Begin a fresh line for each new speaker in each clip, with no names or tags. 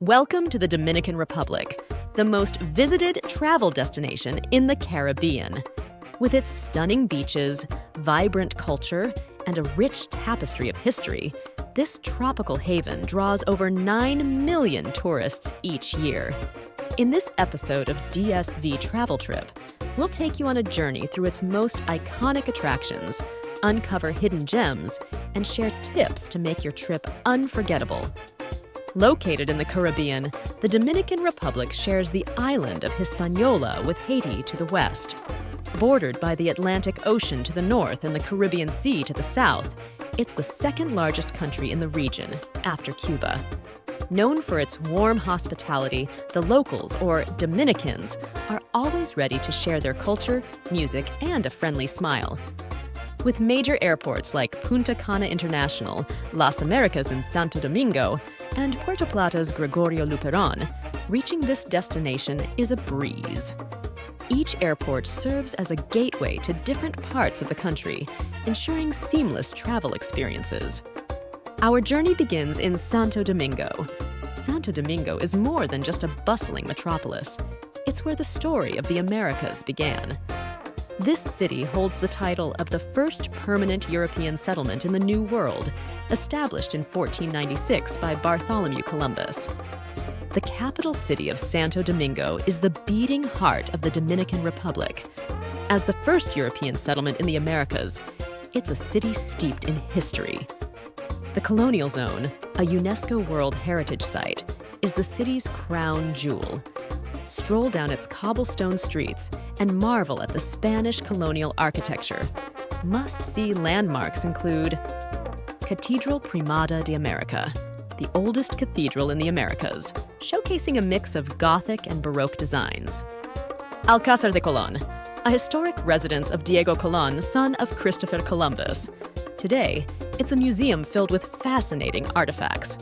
Welcome to the Dominican Republic, the most visited travel destination in the Caribbean. With its stunning beaches, vibrant culture, and a rich tapestry of history, this tropical haven draws over 9 million tourists each year. In this episode of DSV Travel Trip, we'll take you on a journey through its most iconic attractions, uncover hidden gems, and share tips to make your trip unforgettable. Located in the Caribbean, the Dominican Republic shares the island of Hispaniola with Haiti to the west. Bordered by the Atlantic Ocean to the north and the Caribbean Sea to the south, it's the second largest country in the region, after Cuba. Known for its warm hospitality, the locals, or Dominicans, are always ready to share their culture, music, and a friendly smile. With major airports like Punta Cana International, Las Americas in Santo Domingo, and Puerto Plata's Gregorio Luperón, reaching this destination is a breeze. Each airport serves as a gateway to different parts of the country, ensuring seamless travel experiences. Our journey begins in Santo Domingo. Santo Domingo is more than just a bustling metropolis. It's where the story of the Americas began. This city holds the title of the first permanent European settlement in the New World, established in 1496 by Bartholomew Columbus. The capital city of Santo Domingo is the beating heart of the Dominican Republic. As the first European settlement in the Americas, it's a city steeped in history. The Colonial Zone, a UNESCO World Heritage Site, is the city's crown jewel. Stroll down its cobblestone streets and marvel at the Spanish colonial architecture. Must-see landmarks include Catedral Primada de America, the oldest cathedral in the Americas, showcasing a mix of Gothic and Baroque designs. Alcázar de Colón, a historic residence of Diego Colón, son of Christopher Columbus. Today, it's a museum filled with fascinating artifacts.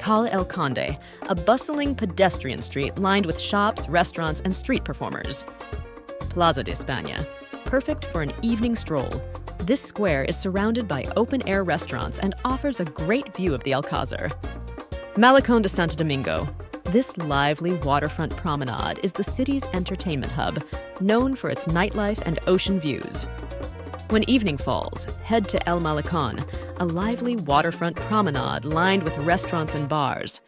Calle El Conde, a bustling pedestrian street lined with shops, restaurants, and street performers. Plaza de España, perfect for an evening stroll. This square is surrounded by open-air restaurants and offers a great view of the Alcázar. Malecón de Santo Domingo. This lively waterfront promenade is the city's entertainment hub, known for its nightlife and ocean views. When evening falls, head to El Malecón, a lively waterfront promenade lined with restaurants and bars.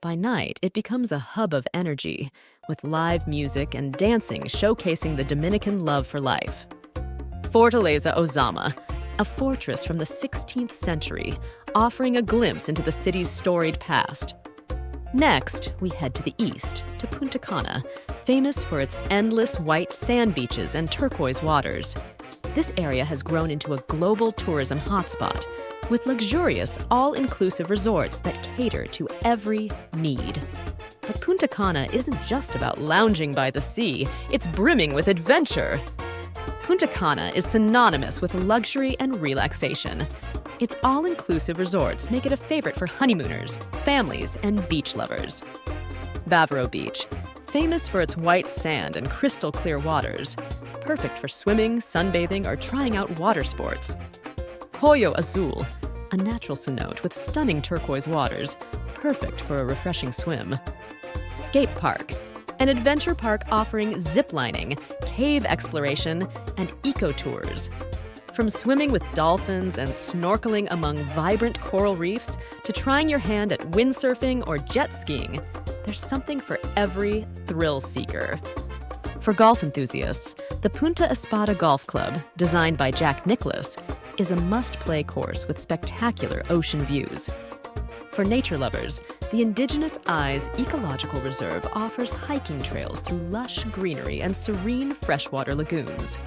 By night, it becomes a hub of energy, with live music and dancing showcasing the Dominican love for life. Fortaleza Ozama, a fortress from the 16th century, offering a glimpse into the city's storied past. Next, we head to the east, to Punta Cana, famous for its endless white sand beaches and turquoise waters. This area has grown into a global tourism hotspot, with luxurious, all-inclusive resorts that cater to every need. But Punta Cana isn't just about lounging by the sea, it's brimming with adventure. Punta Cana is synonymous with luxury and relaxation. Its all-inclusive resorts make it a favorite for honeymooners, families, and beach lovers. Bávaro Beach, famous for its white sand and crystal-clear waters, perfect for swimming, sunbathing, or trying out water sports. Hoyo Azul, a natural cenote with stunning turquoise waters, perfect for a refreshing swim. Scape Park, an adventure park offering ziplining, cave exploration, and eco-tours. From swimming with dolphins and snorkeling among vibrant coral reefs to trying your hand at windsurfing or jet skiing, there's something for every thrill seeker. For golf enthusiasts, the Punta Espada Golf Club, designed by Jack Nicklaus, is a must-play course with spectacular ocean views. For nature lovers, the Indigenous Eyes Ecological Reserve offers hiking trails through lush greenery and serene freshwater lagoons.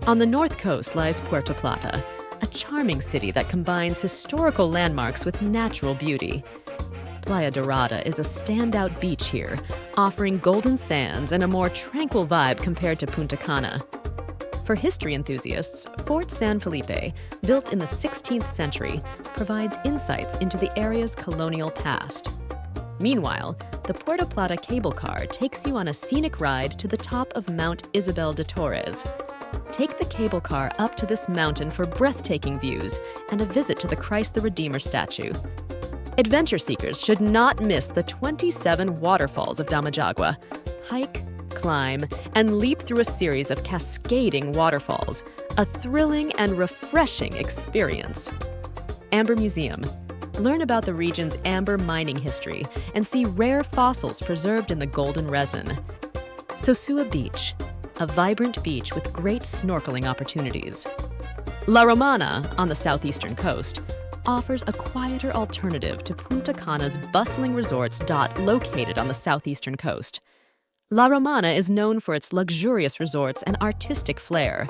On the north coast lies Puerto Plata, a charming city that combines historical landmarks with natural beauty. Playa Dorada is a standout beach here, offering golden sands and a more tranquil vibe compared to Punta Cana. For history enthusiasts, Fort San Felipe, built in the 16th century, provides insights into the area's colonial past. Meanwhile, the Puerto Plata cable car takes you on a scenic ride to the top of Mount Isabel de Torres. Take the cable car up to this mountain for breathtaking views and a visit to the Christ the Redeemer statue. Adventure seekers should not miss the 27 waterfalls of Damajagua. Hike, climb, and leap through a series of cascading waterfalls, a thrilling and refreshing experience. Amber Museum. Learn about the region's amber mining history and see rare fossils preserved in the golden resin. Sosua Beach, a vibrant beach with great snorkeling opportunities. La Romana, on the southeastern coast, offers a quieter alternative to Punta Cana's bustling resorts located on the southeastern coast. La Romana is known for its luxurious resorts and artistic flair.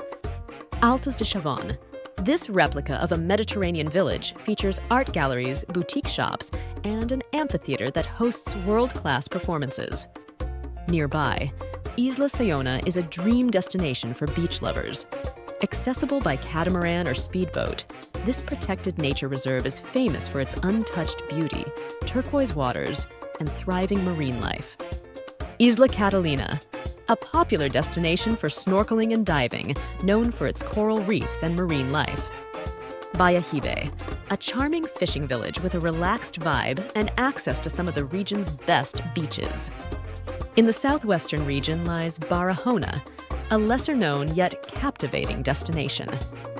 Altos de Chavon. This replica of a Mediterranean village features art galleries, boutique shops, and an amphitheater that hosts world-class performances. Nearby, Isla Sayona is a dream destination for beach lovers. Accessible by catamaran or speedboat, this protected nature reserve is famous for its untouched beauty, turquoise waters, and thriving marine life. Isla Catalina, a popular destination for snorkeling and diving, known for its coral reefs and marine life. Bayahibe, a charming fishing village with a relaxed vibe and access to some of the region's best beaches. In the southwestern region lies Barahona, a lesser-known yet captivating destination.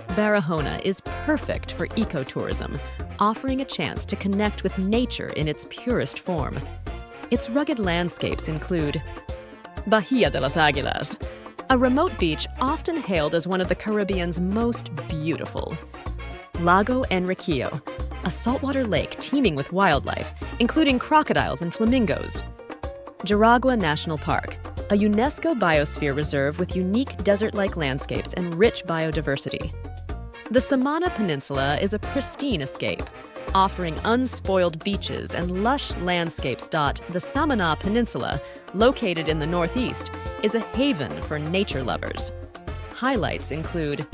Barahona is perfect for ecotourism, offering a chance to connect with nature in its purest form. Its rugged landscapes include Bahia de las Águilas, a remote beach often hailed as one of the Caribbean's most beautiful. Lago Enriquillo, a saltwater lake teeming with wildlife, including crocodiles and flamingos. Jaragua National Park, a UNESCO biosphere reserve with unique desert-like landscapes and rich biodiversity. The Samana Peninsula is a pristine escape, offering unspoiled beaches and lush landscapes. The Samana Peninsula, located in the northeast, is a haven for nature lovers. Highlights include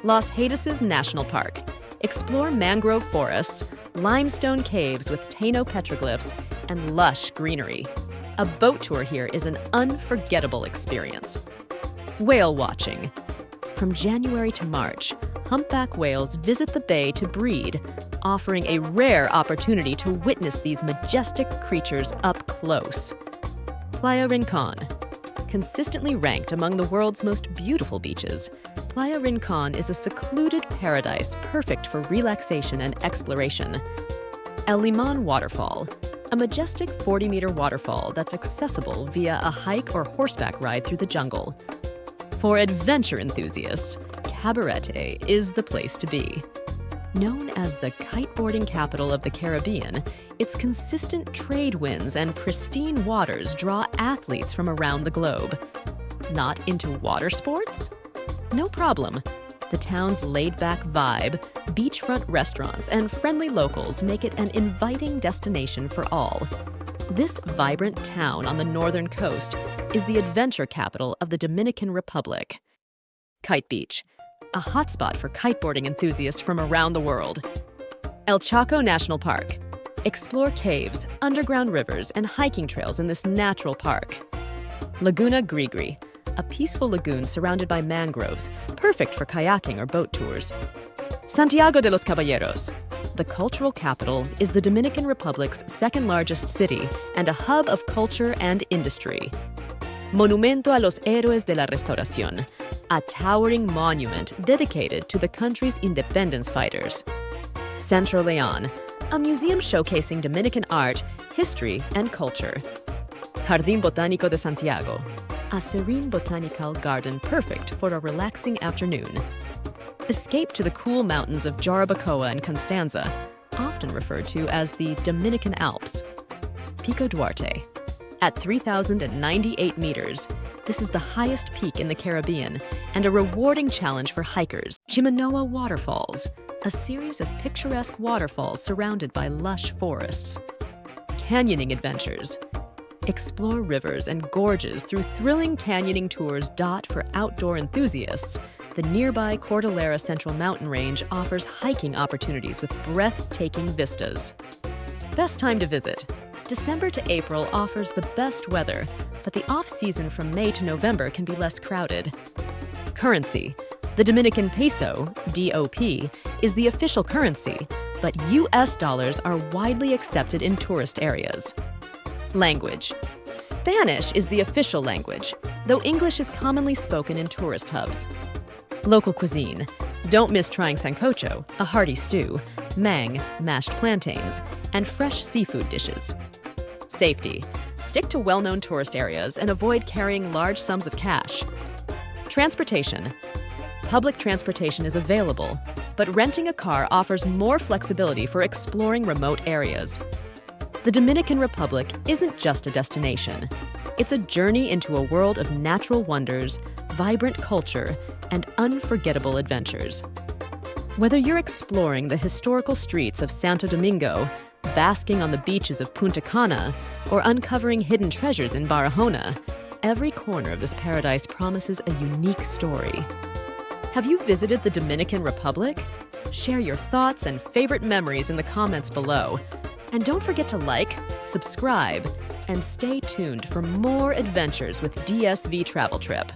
Los Haitises National Park. Explore mangrove forests, limestone caves with Taino petroglyphs, and lush greenery. A boat tour here is an unforgettable experience. Whale watching. From January to March, humpback whales visit the bay to breed, offering a rare opportunity to witness these majestic creatures up close. Playa Rincon. Consistently ranked among the world's most beautiful beaches, Playa Rincon is a secluded paradise perfect for relaxation and exploration. El Limón Waterfall, a majestic 40-meter waterfall that's accessible via a hike or horseback ride through the jungle. For adventure enthusiasts, Cabarete is the place to be. Known as the kiteboarding capital of the Caribbean, its consistent trade winds and pristine waters draw athletes from around the globe. Not into water sports? No problem. The town's laid-back vibe, beachfront restaurants, and friendly locals make it an inviting destination for all. This vibrant town on the northern coast is the adventure capital of the Dominican Republic. Kite Beach, a hotspot for kiteboarding enthusiasts from around the world. El Chaco National Park. Explore caves, underground rivers, and hiking trails in this natural park. Laguna Grigri, a peaceful lagoon surrounded by mangroves, perfect for kayaking or boat tours. Santiago de los Caballeros. The cultural capital is the Dominican Republic's second-largest city and a hub of culture and industry. Monumento a los Héroes de la Restauración, a towering monument dedicated to the country's independence fighters. Centro León, a museum showcasing Dominican art, history, and culture. Jardín Botánico de Santiago, a serene botanical garden perfect for a relaxing afternoon. Escape to the cool mountains of Jarabacoa and Constanza, often referred to as the Dominican Alps. Pico Duarte. At 3,098 meters, this is the highest peak in the Caribbean and a rewarding challenge for hikers. Chimanoa Waterfalls, a series of picturesque waterfalls surrounded by lush forests. Canyoning adventures. Explore rivers and gorges through thrilling canyoning tours. For outdoor enthusiasts, the nearby Cordillera Central Mountain Range offers hiking opportunities with breathtaking vistas. Best time to visit. December to April offers the best weather, but the off-season from May to November can be less crowded. Currency. The Dominican peso, DOP, is the official currency, but US dollars are widely accepted in tourist areas. Language. Spanish is the official language, though English is commonly spoken in tourist hubs. Local cuisine. Don't miss trying sancocho, a hearty stew, mang, mashed plantains, and fresh seafood dishes. Safety. Stick to well-known tourist areas and avoid carrying large sums of cash. Transportation. Public transportation is available, but renting a car offers more flexibility for exploring remote areas. The Dominican Republic isn't just a destination. It's a journey into a world of natural wonders, vibrant culture, and unforgettable adventures. Whether you're exploring the historical streets of Santo Domingo, basking on the beaches of Punta Cana, or uncovering hidden treasures in Barahona, every corner of this paradise promises a unique story. Have you visited the Dominican Republic? Share your thoughts and favorite memories in the comments below. And don't forget to like, subscribe, and stay tuned for more adventures with DSV Travel Trip.